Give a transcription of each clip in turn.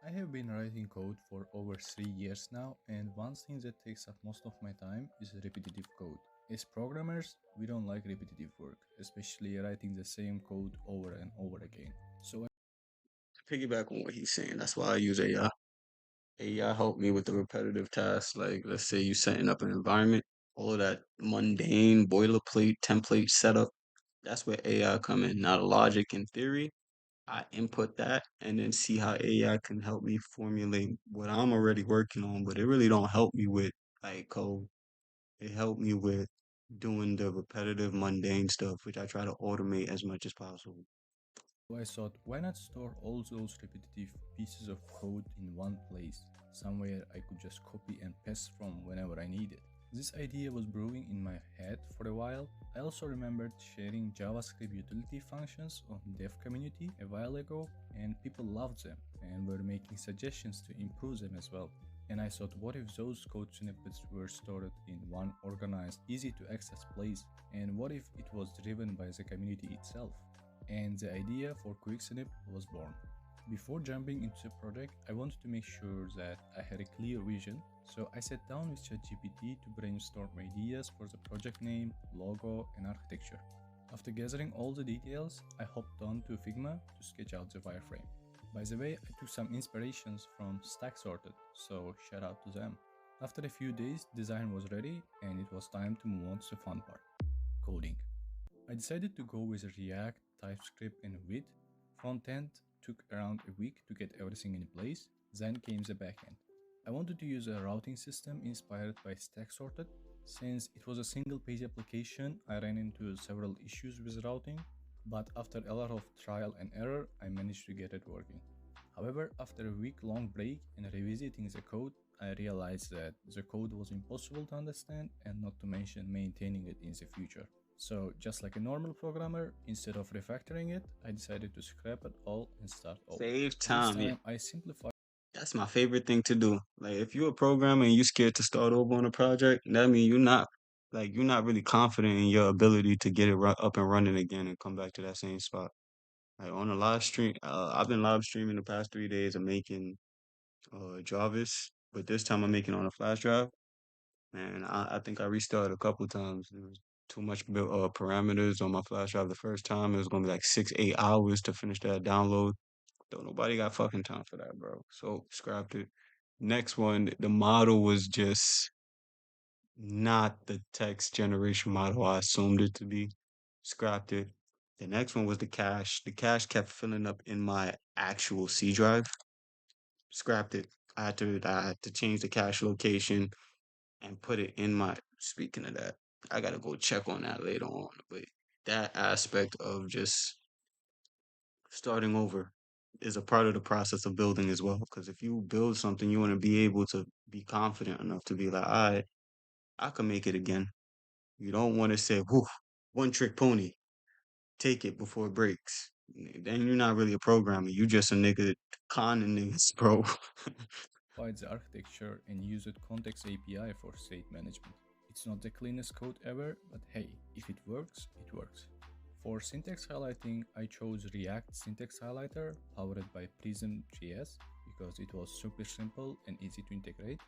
I have been writing code for over 3 years now, and one thing that takes up most of my time is repetitive code. As programmers, we don't like repetitive work, especially writing the same code over and over again. So Piggyback on what he's saying. That's why I use AI. AI help me with the repetitive tasks. Like, let's say you setting up an environment, all of that mundane boilerplate template setup. That's where AI come in. Now, the logic and theory, I input that and then see how AI can help me formulate what I'm already working on. But it really don't help me with like code. It helped me with doing the repetitive, mundane stuff, which I try to automate as much as possible. I thought, why not store all those repetitive pieces of code in one place, somewhere I could just copy and paste from whenever I need it. This idea was brewing in my head for a while. I also remembered sharing JavaScript utility functions on dev community a while ago, and people loved them and were making suggestions to improve them as well. And I thought, what if those code snippets were stored in one organized, easy to access place? And what if it was driven by the community itself? And the idea for QuickSnip was born. Before jumping into the project, I wanted to make sure that I had a clear vision, so I sat down with ChatGPT to brainstorm ideas for the project name, logo, and architecture. After gathering all the details, I hopped on to Figma to sketch out the wireframe. By the way, I took some inspirations from Stack Sorted, so shout out to them. After a few days, design was ready and it was time to move on to the fun part, coding. I decided to go with React, TypeScript, and Vite. Frontend took around a week to get everything in place, then came the backend. I wanted to use a routing system inspired by Stack Sorted. Since it was a single page application, I ran into several issues with routing, but after a lot of trial and error, I managed to get it working. However, after a week long break and revisiting the code, I realized that the code was impossible to understand and not to mention maintaining it in the future. So, just like a normal programmer, instead of refactoring it, I decided to scrap it all and start over. Save This time. Yeah, time, I simplified. that's my favorite thing to do. Like if you're a programmer and you're scared to start over on a project, that means you're not really confident in your ability to get it up and running again and come back to that same spot. Like on a live stream, I've been live streaming the past 3 days of making Jarvis, but this time I'm making on a flash drive. And I think I restarted a couple times. There was too much parameters on my flash drive the first time. It was gonna be like 8 hours to finish that download. Don't nobody got fucking time for that, bro. So scrapped it. Next one, the model was just not the text generation model I assumed it to be. Scrapped it. The next one was the cache. The cache kept filling up in my actual C drive. Scrapped it. I had to change the cache location and put it in my. Speaking of that, I gotta go check on that later on. But that aspect of just starting over is a part of the process of building as well. Because if you build something, you want to be able to be confident enough to be like, all right, I can make it again. You don't want to say, whew, one trick pony, take it before it breaks. Then you're not really a programmer. You just a nigga conning niggas, bro. The architecture and used context API for state management. It's not the cleanest code ever, but hey, if it works, it works. For syntax highlighting, I chose React Syntax Highlighter powered by Prism.js because it was super simple and easy to integrate.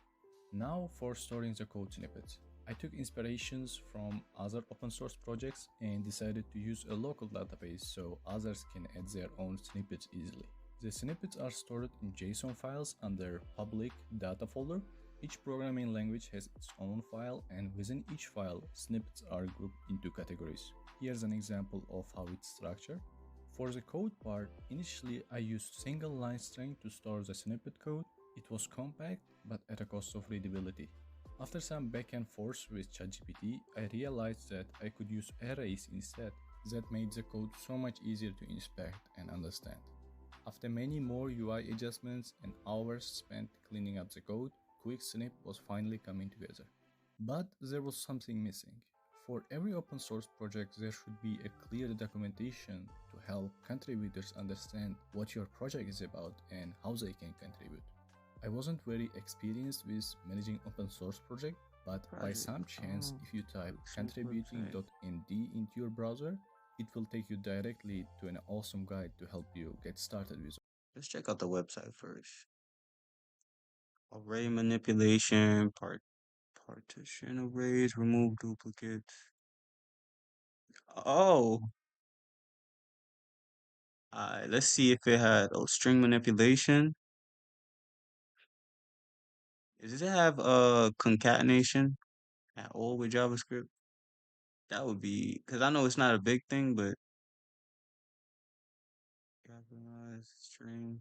Now for storing the code snippets. I took inspirations from other open source projects and decided to use a local database so others can add their own snippets easily. The snippets are stored in JSON files under public data folder. Each programming language has its own file, and within each file, snippets are grouped into categories. Here's an example of how it's structured. For the code part, initially I used single line string to store the snippet code. It was compact, but at a cost of readability. After some back and forth with ChatGPT, I realized that I could use arrays instead. That made the code so much easier to inspect and understand. After many more UI adjustments and hours spent cleaning up the code, QuickSnip was finally coming together. But there was something missing. For every open source project, there should be a clear documentation to help contributors understand what your project is about and how they can contribute. I wasn't very experienced with managing open source project, but by Project. some chance, Oh, if you type some website. contributing.md into your browser, it will take you directly to an awesome guide to help you get started with. Let's check out the website first. Array manipulation, partition arrays, remove duplicates. Oh, let's see if it had string manipulation. Does it have concatenation at all with JavaScript? That would be because I know it's not a big thing, but capitalized string.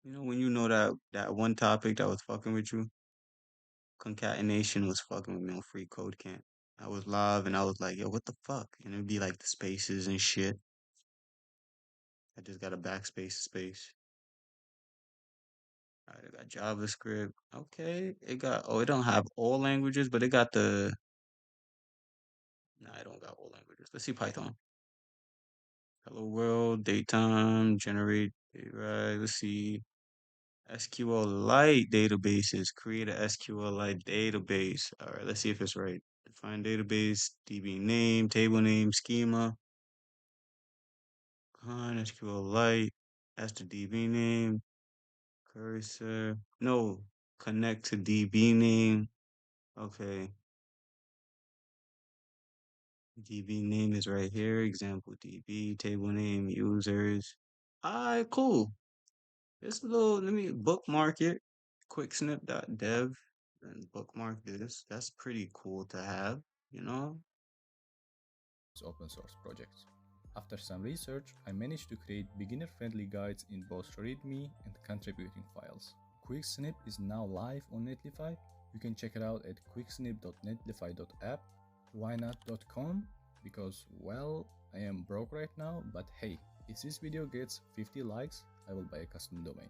You know when you know that one topic that was fucking with you, concatenation was fucking with me on free code camp. I was live and I was like, yo, what the fuck? And it'd be like the spaces and shit. I just got a backspace space. All right, I got JavaScript. Okay, it got it don't have all languages, but it got the nah, it don't got all languages. Let's see Python. Hello world, datetime, generate, right? Let's see. SQLite databases. Create a SQLite database. All right, let's see if it's right. Define database, DB name, table name, schema. On SQLite. That's the DB name. Cursor. No, connect to DB name. Okay. DB name is right here. Example DB, table name, users. Alright, cool. This little, let me bookmark it. Quicksnip.dev and bookmark this. That's pretty cool to have, you know? Open source projects. After some research, I managed to create beginner-friendly guides in both README and contributing files. QuickSnip is now live on Netlify. You can check it out at quicksnip.netlify.app, whynot.com, because, well, I am broke right now, but hey, if this video gets 50 likes, I will buy a custom domain.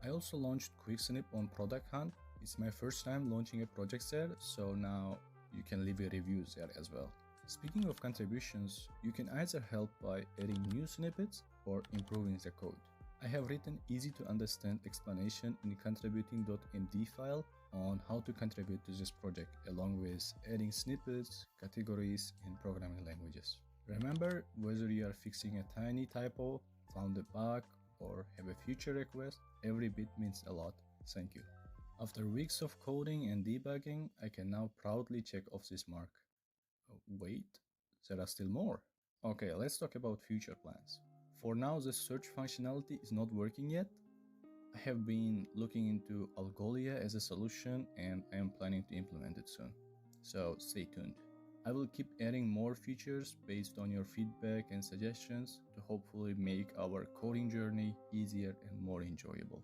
I also launched QuickSnip on Product Hunt. It's my first time launching a project there, so now you can leave your reviews there as well. Speaking of contributions, you can either help by adding new snippets or improving the code. I have written easy to understand explanation in contributing.md file on how to contribute to this project, along with adding snippets, categories, and programming languages. Remember, whether you are fixing a tiny typo, found a bug, or have a feature request, every bit means a lot. Thank you. After weeks of coding and debugging, I can now proudly check off this mark. Wait, there are still more. Okay, let's talk about future plans. For now, the search functionality is not working yet. I have been looking into Algolia as a solution and I am planning to implement it soon. So stay tuned. I will keep adding more features based on your feedback and suggestions to hopefully make our coding journey easier and more enjoyable.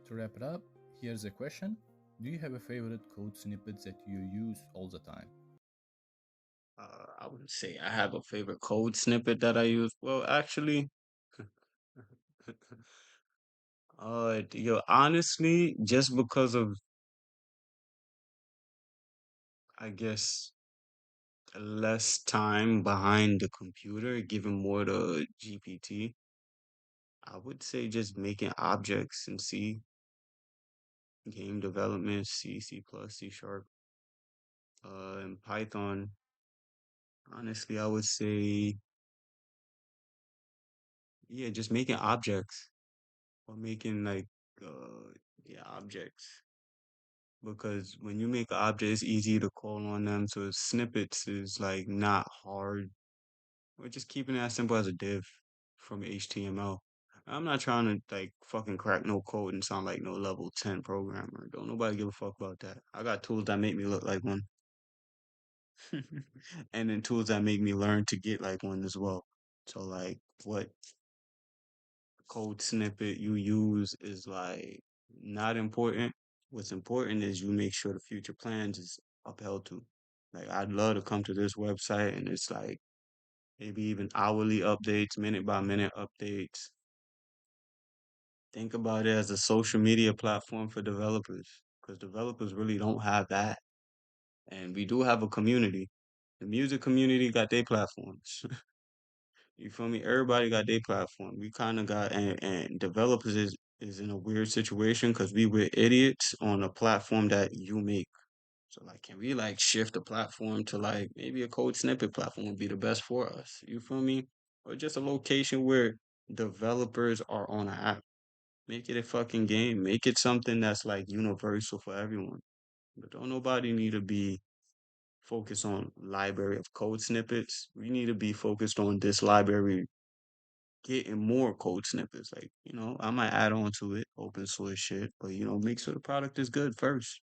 To wrap it up, here's a question. Do you have a favorite code snippet that you use all the time? I would say I have a favorite code snippet that I use. Well, actually, honestly, just because of, I guess, less time behind the computer, given more to GPT, I would say just making objects in C, game development, C, C plus, C sharp, and Python. Honestly, I would say, yeah, just making objects or making like, yeah, objects. Because when you make an object, it's easy to call on them. So snippets is like not hard. We're just keeping it as simple as a div from HTML. I'm not trying to like fucking crack no code and sound like no level 10 programmer. Don't nobody give a fuck about that. I got tools that make me look like one. And then tools that make me learn to get like one as well. So like what code snippet you use is like not important. What's important is you make sure the future plans is upheld to. Like I'd love to come to this website and it's like maybe even hourly updates, minute by minute updates. Think about it as a social media platform for developers because developers really don't have that. And we do have a community. The music community got their platforms. You feel me? Everybody got their platform. We kind of got and developers is in a weird situation because we were idiots on a platform that you make. So like, can we like shift the platform to like maybe a code snippet platform would be the best for us? You feel me? Or just a location where developers are on an app. Make it a fucking game. Make it something that's like universal for everyone. But don't nobody need to be focused on library of code snippets. We need to be focused on this library getting more code snippets. Like, I might add on to it, open source shit, but make sure the product is good first.